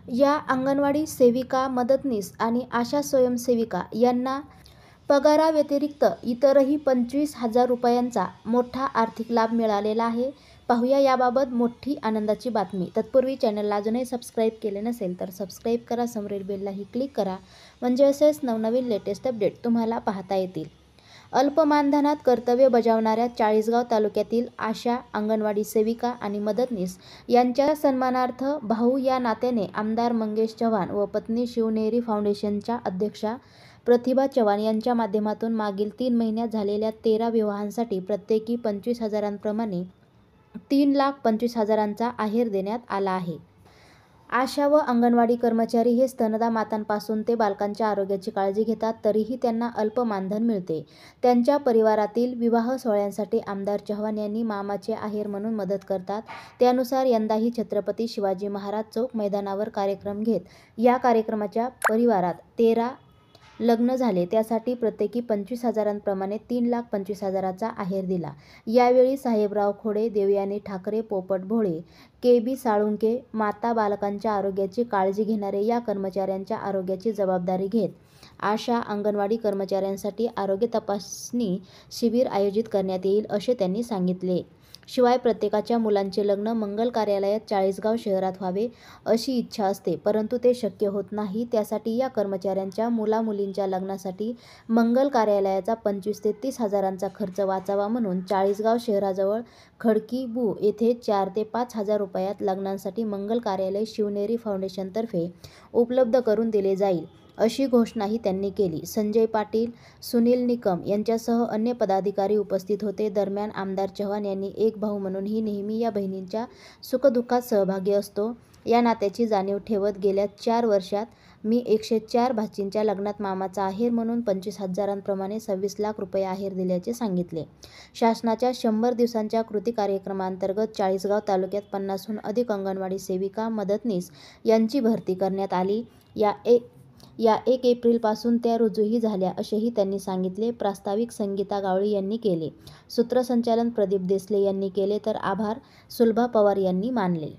या अंगणवाडी सेविका, मदतनीस आणि आशा स्वयंसेविका यांना पगाराव्यतिरिक्त इतरही 25,000 रुपयांचा मोठा आर्थिक लाभ मिळालेला आहे. पाहूया याबाबत मोठी आनंदाची बातमी. तत्पूर्वी चॅनलला अजूनही सबस्क्राईब केले नसेल तर सबस्क्राईब करा, समोरील बेललाही क्लिक करा, म्हणजे असेच नवनवीन लेटेस्ट अपडेट तुम्हाला पाहता येतील. अल्प मानधनात कर्तव्य बजावणाऱ्या चाळीसगाव तालुक्यातील आशा, अंगणवाडी सेविका आणि मदतनीस यांच्या सन्मानार्थ भाऊ या नात्याने आमदार मंगेश चव्हाण व पत्नी शिवनेरी फाउंडेशनच्या अध्यक्षा प्रतिभा चव्हाण यांच्या माध्यमातून मागील 3 महिन्यात झालेल्या 13 विवाहांसाठी प्रत्येकी 25,000 प्रमाणे 3,25,000चा आहेर देण्यात आला आहे. आशा व अंगणवाडी कर्मचारी हे स्तनदा मातांपासून ते बालकांच्या आरोग्याची काळजी घेतात, तरीही त्यांना अल्प मानधन मिळते. त्यांच्या परिवारातील विवाह सोहळ्यांसाठी आमदार चव्हाण यांनी मामाचे आहेर म्हणून मदत करतात. त्यानुसार यंदाही छत्रपती शिवाजी महाराज चौक मैदानावर कार्यक्रम घेत या कार्यक्रमाच्या परिवारात 13 लग्न झाले. त्यासाठी प्रत्येकी 25,000 प्रमाणे 3,25,000चा आहेर दिला. यावेळी साहेबराव खोडे, देवयानी ठाकरे, पोपट भोळे, के. बी. साळुंके, माता बालकांच्या आरोग्याची काळजी घेणारे या कर्मचाऱ्यांच्या आरोग्याची जबाबदारी घेत आशा, अंगणवाडी कर्मचाऱ्यांसाठी आरोग्य तपासणी शिबिर आयोजित करण्यात येईल, असे त्यांनी सांगितले. शिवाय प्रत्येकाच्या मुलांचे लग्न मंगल कार्यालयात चाळीसगाव शहरात व्हावे अशी इच्छा असते, परंतु ते शक्य होत नाही. त्यासाठी या कर्मचाऱ्यांच्या मुला-मुलींच्या लग्नासाठी मंगल कार्यालयाचा 25,000 ते 30,000चा खर्च वाचावा म्हणून चाळीसगाव शहराजवळ खडकी बु येथे 4,000 ते 5,000 रुपयात लग्नांसाठी मंगल कार्यालय शिवनेरी फाउंडेशनतर्फे उपलब्ध करून दिले जाईल, अशी घोषणाही त्यांनी केली. संजय पाटील, सुनील निकम यांच्यासह अन्य पदाधिकारी उपस्थित होते. दरम्यान आमदार चव्हाण यांनी एक भाऊ म्हणूनही नेहमी या बहिणींच्या सुखदुःखात सहभागी असतो या नात्याची जाणीव ठेवत गेल्या 4 वर्षात मी 104 भाचींच्या लग्नात मामाचा आहेर म्हणून 25,000 प्रमाणे 26 लाख रुपये आहेर दिल्याचे सांगितले. शासनाच्या 100 दिवसांच्या कृती कार्यक्रमांतर्गत चाळीसगाव तालुक्यात 50हून अधिक अंगणवाडी सेविका, मदतनीस यांची भरती करण्यात आली. या 1 एप्रिलपासून त्या रुजूही झाल्या, असेही त्यांनी सांगितले. प्रास्ताविक संगीता गावळी यांनी केले. सूत्रसंचालन प्रदीप देसले यांनी केले, तर आभार सुलभा पवार यांनी मानले.